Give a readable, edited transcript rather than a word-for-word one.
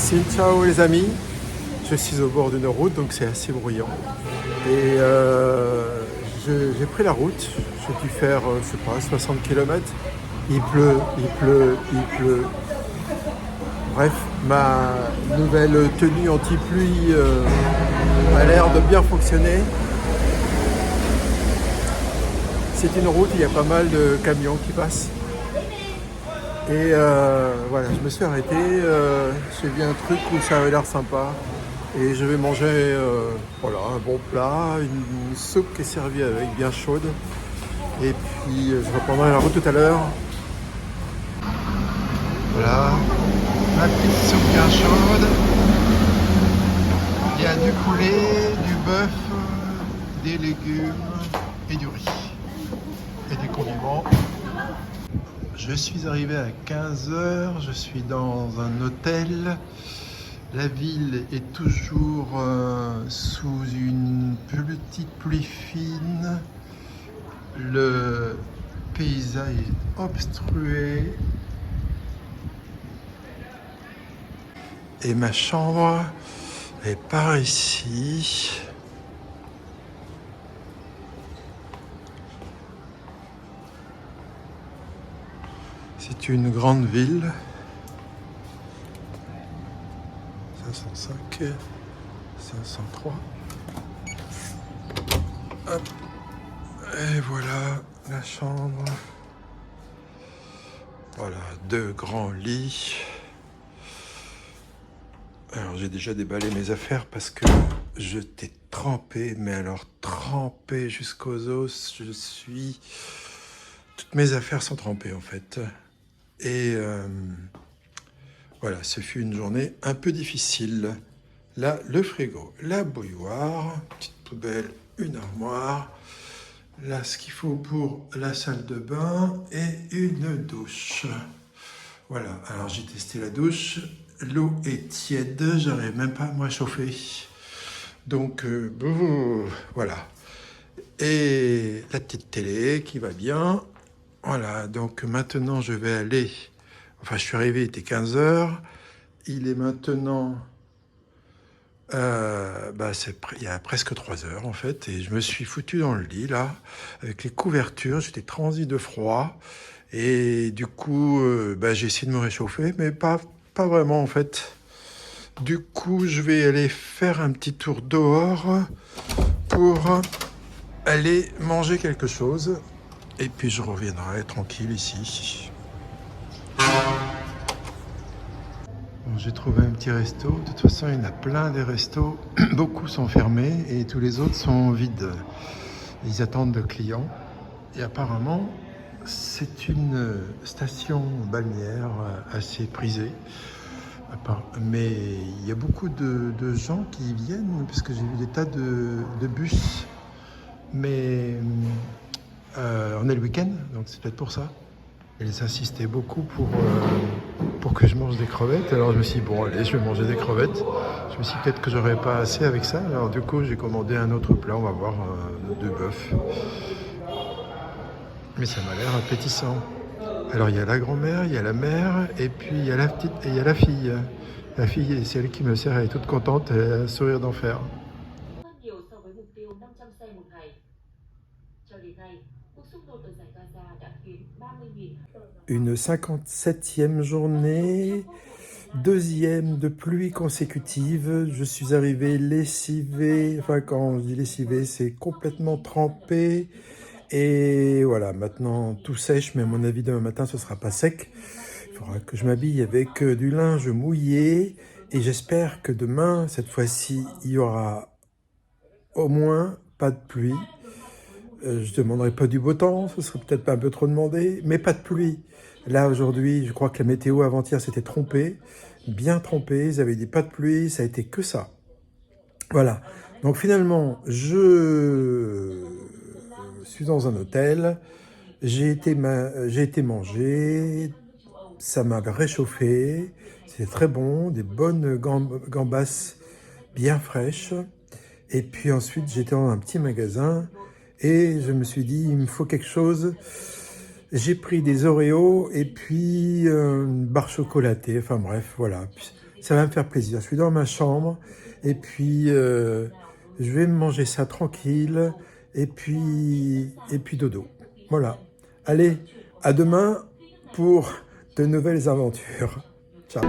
Ciao les amis, je suis au bord d'une route donc c'est assez bruyant et j'ai pris la route, j'ai dû faire je sais pas 60 km, il pleut, bref ma nouvelle tenue anti-pluie a l'air de bien fonctionner. C'est une route, il y a pas mal de camions qui passent. Et voilà, je me suis arrêté, j'ai vu un truc où ça avait l'air sympa. Et je vais manger voilà, un bon plat, une soupe qui est servie avec, bien chaude. Et puis je reprendrai la route tout à l'heure. Voilà, ma petite soupe bien chaude. Il y a du poulet, du bœuf, des légumes et du riz. Et des condiments. Je suis arrivé à 15 h, je suis dans un hôtel. La ville est toujours sous une petite pluie fine. Le paysage est obstrué. Et ma chambre est par ici. C'est une grande ville. 505, 503. Hop. Et voilà la chambre. Voilà, 2 grands lits. Alors j'ai déjà déballé mes affaires parce que j'étais trempé, mais alors trempé jusqu'aux os. Toutes mes affaires sont trempées en fait. Et voilà, ce fut une journée un peu difficile. Là, le frigo, la bouilloire, petite poubelle, une armoire. Là, ce qu'il faut pour la salle de bain et une douche. Voilà, alors j'ai testé la douche. L'eau est tiède, j'arrive même pas à me réchauffer. Donc, voilà. Et la petite télé qui va bien. Voilà, donc maintenant je vais aller... Enfin, je suis arrivé, il était 15 h. Il est maintenant... il y a presque 3 heures en fait, et je me suis foutu dans le lit là, avec les couvertures, j'étais transi de froid, et du coup, j'ai essayé de me réchauffer, mais pas vraiment en fait. Du coup, je vais aller faire un petit tour dehors pour aller manger quelque chose, et puis je reviendrai tranquille ici. J'ai trouvé un petit resto. De toute façon, il y en a plein des restos. Beaucoup sont fermés et tous les autres sont vides. Ils attendent de clients. Et apparemment, c'est une station balnéaire assez prisée. Mais il y a beaucoup de gens qui viennent parce que j'ai vu des tas de bus. Mais on est le week-end, donc c'est peut-être pour ça. Ils insistaient beaucoup pour que je mange des crevettes. Alors je me suis dit, bon allez, je vais manger des crevettes. Je me suis dit peut-être que j'aurais pas assez avec ça. Alors du coup, j'ai commandé un autre plat, on va voir, de bœuf. Mais ça m'a l'air appétissant. Alors il y a la grand-mère, il y a la mère, et puis il y a la petite, et il y a la fille. La fille, c'est elle qui me sert, elle est toute contente, elle a un sourire d'enfer. Une 57e journée, deuxième de pluie consécutive. Je suis arrivé lessivé, enfin quand je dis lessivé, c'est complètement trempé. Et voilà, maintenant tout sèche, mais à mon avis demain matin ce sera pas sec. Il faudra que je m'habille avec du linge mouillé. Et j'espère que demain, cette fois-ci, il y aura au moins pas de pluie. Je ne demanderai pas du beau temps, ce serait peut-être pas un peu trop demandé, mais pas de pluie. Là, aujourd'hui, je crois que la météo avant-hier s'était trompée, bien trompée, ils avaient dit pas de pluie, ça a été que ça. Voilà. Donc finalement, je suis dans un hôtel, j'ai été manger, ça m'a réchauffé, c'était très bon, des bonnes gambas bien fraîches. Et puis ensuite, j'étais dans un petit magasin et je me suis dit, il me faut quelque chose. J'ai pris des Oreos et puis une barre chocolatée. Enfin bref, voilà. Ça va me faire plaisir. Je suis dans ma chambre et puis je vais manger ça tranquille et puis dodo. Voilà. Allez, à demain pour de nouvelles aventures. Ciao.